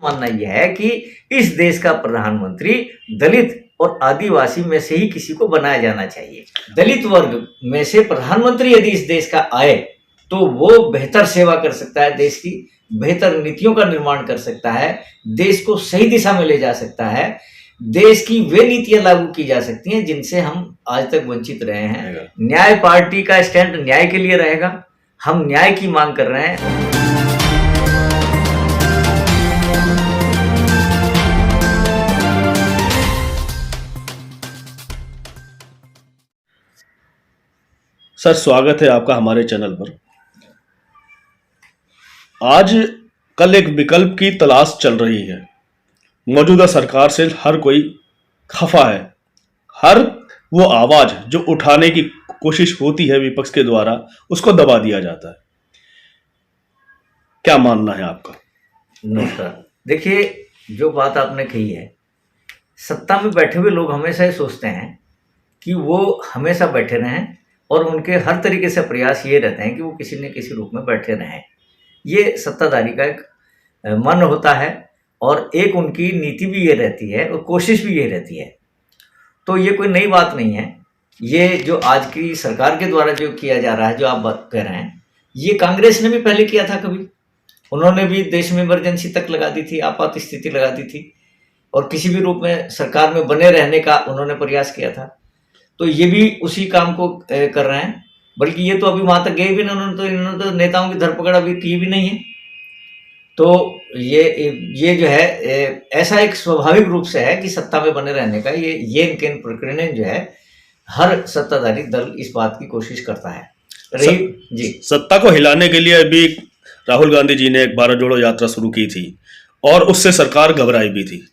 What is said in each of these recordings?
मानना यह है कि इस देश का प्रधानमंत्री दलित और आदिवासी में से ही किसी को बनाया जाना चाहिए। दलित वर्ग में से प्रधानमंत्री यदि इस देश का आए तो वो बेहतर सेवा कर सकता है, देश की बेहतर नीतियों का निर्माण कर सकता है, देश को सही दिशा में ले जा सकता है, देश की वे नीतियां लागू की जा सकती हैं जिनसे हम आज तक वंचित रहे हैं। न्याय पार्टी का स्टैंड न्याय के लिए रहेगा। हम न्याय की मांग कर रहे हैं। सर, स्वागत है आपका हमारे चैनल पर। आज कल एक विकल्प की तलाश चल रही है। मौजूदा सरकार से हर कोई खफा है। हर वो आवाज जो उठाने की कोशिश होती है विपक्ष के द्वारा, उसको दबा दिया जाता है। क्या मानना है आपका? नमस्कार। देखिए, जो बात आपने कही है, सत्ता में बैठे हुए लोग हमेशा ये सोचते हैं कि वो हमेशा बैठे रहें और उनके हर तरीके से प्रयास ये रहते हैं कि वो किसी न किसी रूप में बैठे रहें। ये सत्ताधारी का एक मन होता है और एक उनकी नीति भी ये रहती है और कोशिश भी ये रहती है। तो ये कोई नई बात नहीं है। ये जो आज की सरकार के द्वारा जो किया जा रहा है, जो आप बात कह रहे हैं, ये कांग्रेस ने भी पहले किया था। कभी उन्होंने भी देश में इमरजेंसी तक लगा दी थी, आपात स्थिति लगा दी थी और किसी भी रूप में सरकार में बने रहने का उन्होंने प्रयास किया था। तो ये भी उसी काम को कर रहे हैं। बल्कि ये तो अभी वहां तक गए भी नहीं, इन्होंने तो नेताओं की धरपकड़ अभी की भी नहीं है। तो ये जो है ऐसा एक स्वाभाविक रूप से है कि सत्ता में बने रहने का ये इनके प्रक्रिया जो है, हर सत्ताधारी दल इस बात की कोशिश करता है। जी, सत्ता को हिलाने के लिए अभी राहुल गांधी जी ने एक भारत जोड़ो यात्रा शुरू की थी और उससे सरकार घबराई भी थी।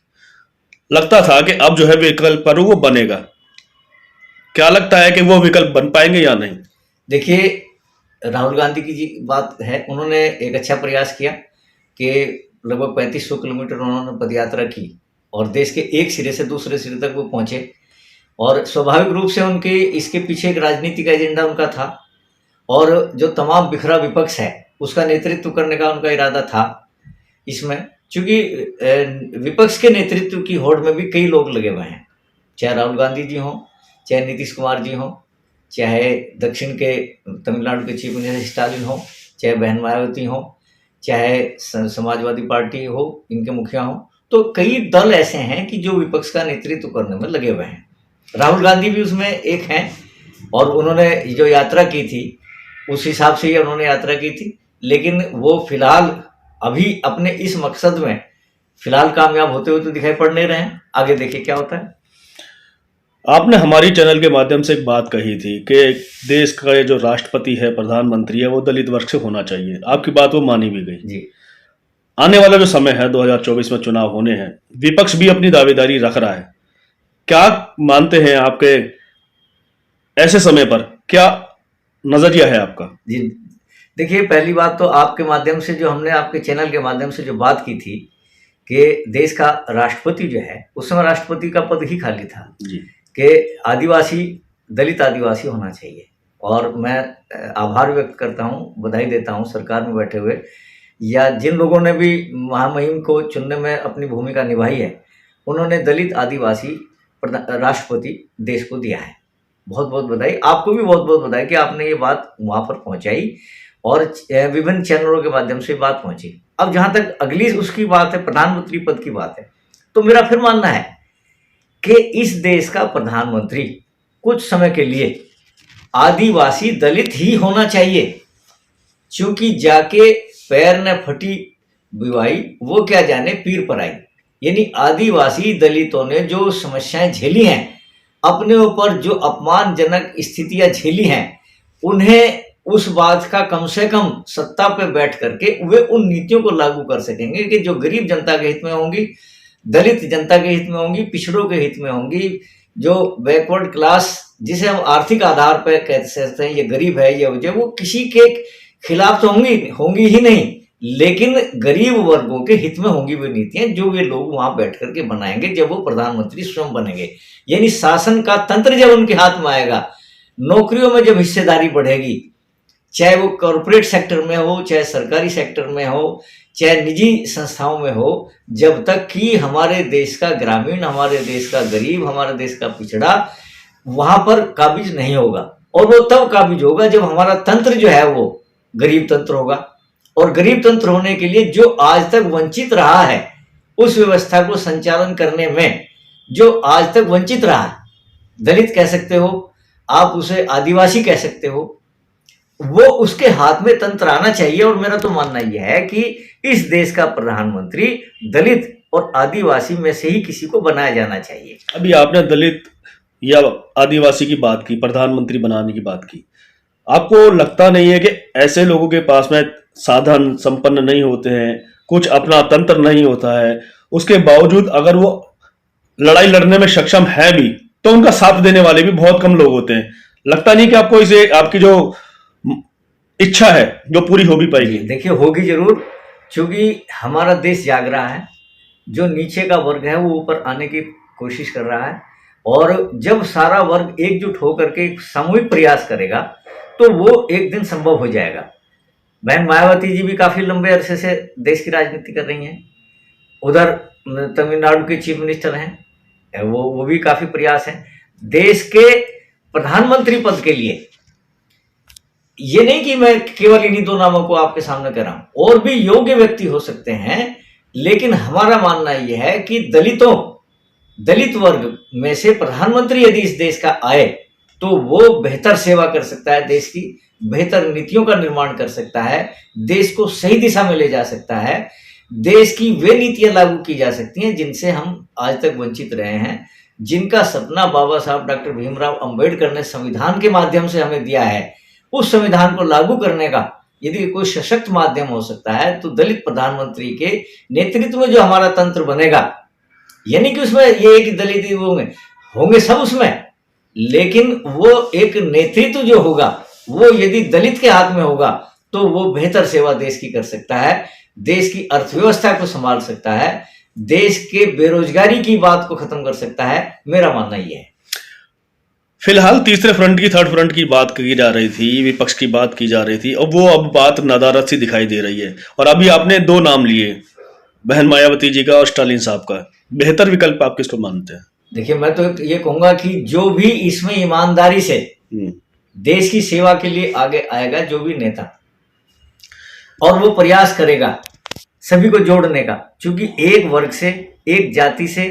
लगता था कि अब जो है विकल्प पर वो बनेगा। क्या लगता है कि वो विकल्प बन पाएंगे या नहीं? देखिए, राहुल गांधी की जी बात है, उन्होंने एक अच्छा प्रयास किया कि लगभग 3500 किलोमीटर उन्होंने पदयात्रा की और देश के एक सिरे से दूसरे सिरे तक वो पहुंचे। और स्वाभाविक रूप से उनके इसके पीछे एक राजनीतिक एजेंडा उनका था और जो तमाम बिखरा विपक्ष है उसका नेतृत्व करने का उनका इरादा था इसमें। चूंकि विपक्ष के नेतृत्व की होड़ में भी कई लोग लगे हुए हैं, चाहे राहुल गांधी जी हों, चाहे नीतीश कुमार जी हों, चाहे दक्षिण के तमिलनाडु के चीफ मिनिस्टर स्टालिन हो, चाहे बहन मायावती हो, चाहे समाजवादी पार्टी हो, इनके मुखिया हो। तो कई दल ऐसे हैं कि जो विपक्ष का नेतृत्व करने में लगे हुए हैं। राहुल गांधी भी उसमें एक हैं और उन्होंने जो यात्रा की थी उस हिसाब से ही उन्होंने यात्रा की थी। लेकिन वो फिलहाल अभी अपने इस मकसद में फिलहाल कामयाब होते हुए तो दिखाई पड़ नहीं रहे हैं। आगे देखिए क्या होता है। आपने हमारी चैनल के माध्यम से एक बात कही थी कि देश का जो राष्ट्रपति है, प्रधानमंत्री है, वो दलित वर्ग से होना चाहिए। आपकी बात वो मानी भी गई जी। आने वाला जो समय है, 2024 में चुनाव होने हैं, विपक्ष भी अपनी दावेदारी रख रहा है। क्या मानते हैं आपके ऐसे समय पर क्या नजरिया है आपका? जी, देखिए, पहली बात तो आपके माध्यम से जो हमने आपके चैनल के माध्यम से जो बात की थी कि देश का राष्ट्रपति जो है, उस समय राष्ट्रपति का पद ही खाली था जी, कि आदिवासी, दलित आदिवासी होना चाहिए। और मैं आभार व्यक्त करता हूँ, बधाई देता हूँ सरकार में बैठे हुए या जिन लोगों ने भी महामहिम को चुनने में अपनी भूमिका निभाई है, उन्होंने दलित आदिवासी राष्ट्रपति देश को दिया है। बहुत बहुत बधाई। आपको भी बहुत बहुत बधाई कि आपने ये बात वहाँ पर पहुँचाई और विभिन्न चैनलों के माध्यम से बात पहुँची। अब जहाँ तक अगली उसकी बात है, प्रधानमंत्री पद की बात है, तो मेरा फिर मानना है कि इस देश का प्रधानमंत्री कुछ समय के लिए आदिवासी दलित ही होना चाहिए। क्योंकि जाके पैर न फटी बिवाई, वो क्या जाने पीर पर आई। यानी आदिवासी दलितों ने जो समस्याएं झेली हैं, अपने ऊपर जो अपमानजनक स्थितियां झेली हैं, उन्हें उस बात का कम से कम सत्ता पे बैठ करके वे उन नीतियों को लागू कर सकेंगे कि जो गरीब जनता के हित में होंगी, दलित जनता के हित में होंगी, पिछड़ों के हित में होंगी, जो बैकवर्ड क्लास जिसे हम आर्थिक आधार पर कहते हैं ये गरीब है, ये वो किसी के खिलाफ तो होंगी ही नहीं, लेकिन गरीब वर्गों के हित में होंगी वे नीतियां जो वे लोग वहां बैठ करके बनाएंगे जब वो प्रधानमंत्री स्वयं बनेंगे। यानी शासन का तंत्र जब उनके हाथ में आएगा, नौकरियों में जब हिस्सेदारी बढ़ेगी, चाहे वो कॉरपोरेट सेक्टर में हो, चाहे सरकारी सेक्टर में हो, चाहे निजी संस्थाओं में हो, जब तक कि हमारे देश का ग्रामीण, हमारे देश का गरीब, हमारे देश का पिछड़ा वहां पर काबिज नहीं होगा। और वो तब काबिज होगा जब हमारा तंत्र जो है वो गरीब तंत्र होगा। और गरीब तंत्र होने के लिए जो आज तक वंचित रहा है, उस व्यवस्था को संचालन करने में जो आज तक वंचित रहा है, दलित कह सकते हो, आप उसे आदिवासी कह सकते हो, वो उसके हाथ में तंत्र आना चाहिए। और मेरा तो मानना यह है कि इस देश का प्रधानमंत्री दलित और आदिवासी में से ही किसी को बनाया जाना चाहिए। अभी आपने दलित या आदिवासी की बात की, प्रधानमंत्री बनाने की बात की। आपको लगता नहीं है कि ऐसे लोगों के पास में साधन संपन्न नहीं होते हैं, कुछ अपना तंत्र नहीं होता है, उसके बावजूद अगर वो लड़ाई लड़ने में सक्षम है भी, तो उनका साथ देने वाले भी बहुत कम लोग होते हैं। लगता नहीं कि आपको इसे आपकी जो इच्छा है जो पूरी हो भी पाएगी? देखिए, होगी जरूर, क्योंकि हमारा देश जाग रहा है। जो नीचे का वर्ग है वो ऊपर आने की कोशिश कर रहा है, और जब सारा वर्ग एकजुट होकर के एक सामूहिक प्रयास करेगा तो वो एक दिन संभव हो जाएगा। बहन मायावती जी भी काफी लंबे अरसे से देश की राजनीति कर रही हैं। उधर तमिलनाडु के चीफ मिनिस्टर हैं, वो भी काफी प्रयास है। देश के प्रधानमंत्री पद के लिए ये नहीं कि मैं केवल इन्हीं दो नामों को आपके सामने कर रहा हूं, और भी योग्य व्यक्ति हो सकते हैं, लेकिन हमारा मानना यह है कि दलित वर्ग में से प्रधानमंत्री यदि इस देश का आए तो वो बेहतर सेवा कर सकता है, देश की बेहतर नीतियों का निर्माण कर सकता है, देश को सही दिशा में ले जा सकता है, देश की वे नीतियां लागू की जा सकती हैं जिनसे हम आज तक वंचित रहे हैं, जिनका सपना बाबा साहब डॉक्टर भीमराव अंबेडकर ने संविधान के माध्यम से हमें दिया है। उस संविधान को लागू करने का यदि कोई सशक्त माध्यम हो सकता है तो दलित प्रधानमंत्री के नेतृत्व में जो हमारा तंत्र बनेगा, यानी कि उसमें ये एक दलित होंगे सब उसमें, लेकिन वो एक नेतृत्व जो होगा वो यदि दलित के हाथ में होगा तो वो बेहतर सेवा देश की कर सकता है, देश की अर्थव्यवस्था को संभाल सकता है, देश के बेरोजगारी की बात को खत्म कर सकता है। मेरा मानना यह है। फिलहाल तीसरे फ्रंट की, थर्ड फ्रंट की बात की जा रही थी, विपक्ष की बात की जा रही थी, और वो अब बात नदारद सी दिखाई दे रही है। और अभी आपने दो नाम लिए, बहन मायावती जी का और स्टालिन साहब का। बेहतर विकल्प आप किसको मानते हैं? देखिए, मैं तो ये कहूंगा कि जो भी इसमें ईमानदारी से देश की सेवा के लिए आगे आएगा, जो भी नेता, और वो प्रयास करेगा सभी को जोड़ने का, क्योंकि एक वर्ग से, एक जाति से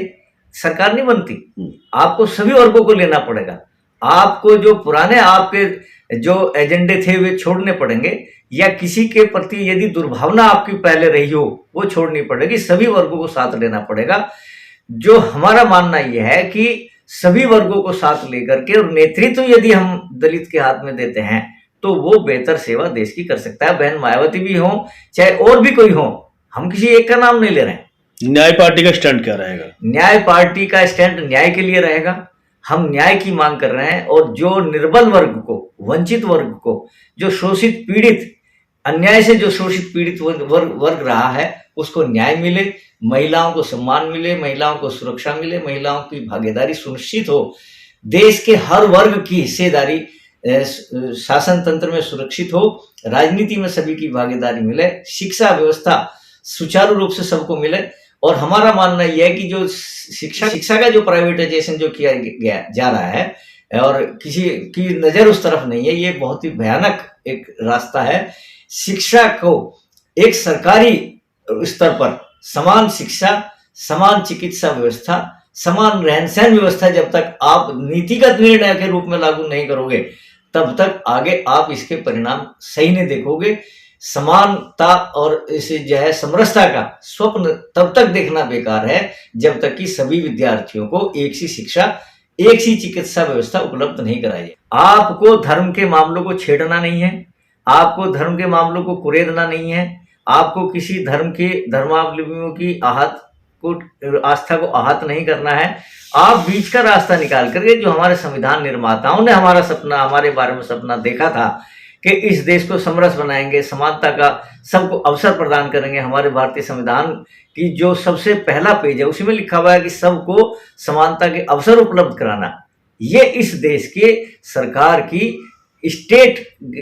सरकार नहीं बनती। आपको सभी वर्गों को लेना पड़ेगा। आपको जो पुराने आपके जो एजेंडे थे वे छोड़ने पड़ेंगे, या किसी के प्रति यदि दुर्भावना आपकी पहले रही हो वो छोड़नी पड़ेगी। सभी वर्गों को साथ लेना पड़ेगा। जो हमारा मानना यह है कि सभी वर्गों को साथ लेकर के और नेतृत्व यदि हम दलित के हाथ में देते हैं तो वो बेहतर सेवा देश की कर सकता है। बहन मायावती भी हो, चाहे और भी कोई हो, हम किसी एक का नाम नहीं ले रहे हैं। न्याय पार्टी का स्टैंड क्या रहेगा? न्याय पार्टी का स्टैंड न्याय के लिए रहेगा। हम न्याय की मांग कर रहे हैं, और जो निर्बल वर्ग को, वंचित वर्ग को, जो शोषित पीड़ित, अन्याय से जो शोषित पीड़ित वर्ग रहा है, उसको न्याय मिले, महिलाओं को सम्मान मिले, महिलाओं को सुरक्षा मिले, महिलाओं की भागीदारी सुनिश्चित हो, देश के हर वर्ग की हिस्सेदारी शासन तंत्र में सुरक्षित हो, राजनीति में सभी की भागीदारी मिले, शिक्षा व्यवस्था सुचारू रूप से सबको मिले। और हमारा मानना यह है कि जो शिक्षा का जो प्राइवेटाइजेशन जो किया गया जा रहा है, और किसी की नजर उस तरफ नहीं है, ये बहुत ही भयानक एक रास्ता है। शिक्षा को एक सरकारी स्तर पर समान शिक्षा, समान चिकित्सा व्यवस्था, समान रहन सहन व्यवस्था जब तक आप नीतिगत निर्णय के रूप में लागू नहीं करोगे, तब तक आगे आप इसके परिणाम सही नहीं देखोगे। समानता और इसे जो है समरसता का स्वप्न तब तक देखना बेकार है जब तक कि सभी विद्यार्थियों को एक सी शिक्षा, एक सी चिकित्सा व्यवस्था उपलब्ध नहीं कराई जाए। आपको धर्म के मामलों को छेड़ना नहीं है, आपको धर्म के मामलों को कुरेदना नहीं है, आपको किसी धर्म के धर्मावलंबियों की आस्था को आहत नहीं करना है। आप बीच का रास्ता निकाल करके, जो हमारे संविधान निर्माताओं ने हमारा सपना, हमारे बारे में सपना देखा था कि इस देश को समरस बनाएंगे, समानता का सबको अवसर प्रदान करेंगे, हमारे भारतीय संविधान की जो सबसे पहला पेज है उसी में लिखा हुआ है कि सबको समानता के अवसर उपलब्ध कराना। ये इस देश के सरकार की स्टेट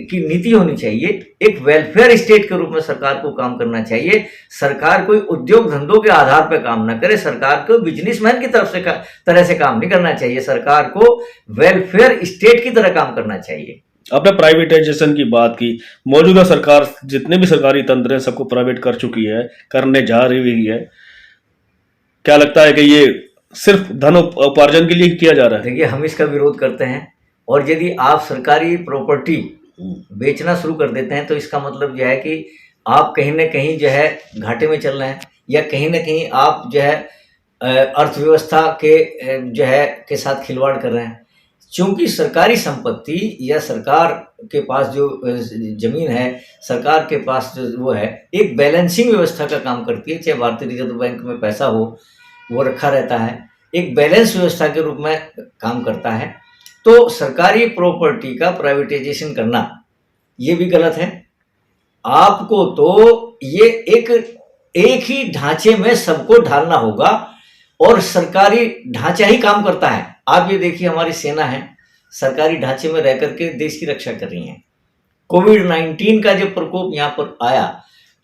की नीति होनी चाहिए, एक वेलफेयर स्टेट के रूप में सरकार को काम करना चाहिए। सरकार कोई उद्योग धंधों के आधार पर काम ना करे, सरकार को बिजनेसमैन की तरह से काम नहीं करना चाहिए, सरकार को वेलफेयर स्टेट की तरह काम करना चाहिए। आपने प्राइवेटाइजेशन की बात की। मौजूदा सरकार जितने भी सरकारी तंत्र हैं सबको प्राइवेट कर चुकी है, करने जा रही है। क्या लगता है कि ये सिर्फ धन उपार्जन के लिए किया जा रहा है? देखिए, हम इसका विरोध करते हैं, और यदि आप सरकारी प्रॉपर्टी बेचना शुरू कर देते हैं तो इसका मतलब यह है कि आप कहीं ना कहीं जो है घाटे में चल रहे हैं, या कहीं ना कहीं आप जो है अर्थव्यवस्था के जो है के साथ खिलवाड़ कर रहे हैं। क्योंकि सरकारी संपत्ति या सरकार के पास जो जमीन है, सरकार के पास जो वो है, एक बैलेंसिंग व्यवस्था का काम करती है। चाहे भारतीय रिजर्व बैंक में पैसा हो, वो रखा रहता है, एक बैलेंस व्यवस्था के रूप में काम करता है। तो सरकारी प्रॉपर्टी का प्राइवेटाइजेशन करना ये भी गलत है। आपको तो ये एक ही ढांचे में सबको ढालना होगा, और सरकारी ढांचा ही काम करता है। आप ये देखिए, हमारी सेना है सरकारी ढांचे में रह करके देश की रक्षा कर रही है। कोविड-19 का जो प्रकोप यहाँ पर आया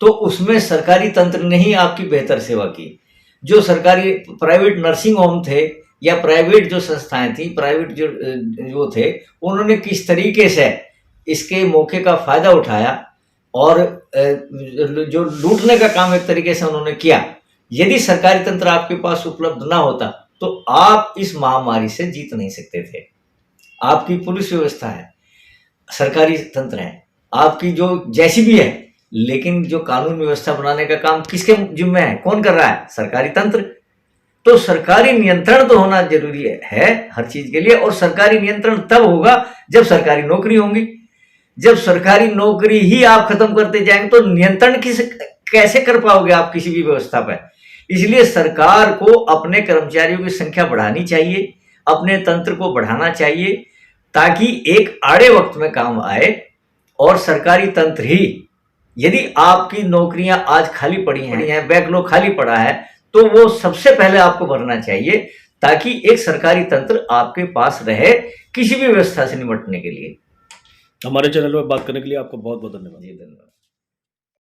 तो उसमें सरकारी तंत्र ने ही आपकी बेहतर सेवा की। जो सरकारी प्राइवेट नर्सिंग होम थे या प्राइवेट जो संस्थाएं थी, प्राइवेट जो थे, उन्होंने किस तरीके से इसके मौके का फायदा उठाया और जो लूटने का काम एक तरीके से उन्होंने किया। यदि सरकारी तंत्र आपके पास उपलब्ध ना होता तो आप इस महामारी से जीत नहीं सकते थे। आपकी पुलिस व्यवस्था है, सरकारी तंत्र है, आपकी जो जैसी भी है, लेकिन जो कानून व्यवस्था बनाने का काम किसके जिम्मे है, कौन कर रहा है? सरकारी तंत्र। तो सरकारी नियंत्रण तो होना जरूरी है हर चीज के लिए, और सरकारी नियंत्रण तब होगा जब सरकारी नौकरी होंगी। जब सरकारी नौकरी ही आप खत्म करते जाएंगे तो नियंत्रण कैसे कर पाओगे आप किसी भी व्यवस्था पर? इसलिए सरकार को अपने कर्मचारियों की संख्या बढ़ानी चाहिए, अपने तंत्र को बढ़ाना चाहिए, ताकि एक आड़े वक्त में काम आए। और सरकारी तंत्र ही, यदि आपकी नौकरियां आज खाली पड़ी हैं, बैकलॉग खाली पड़ा है, तो वो सबसे पहले आपको भरना चाहिए, ताकि एक सरकारी तंत्र आपके पास रहे किसी भी व्यवस्था से निपटने के लिए। हमारे चैनल में बात करने के लिए आपका बहुत बहुत धन्यवाद। जी धन्यवाद।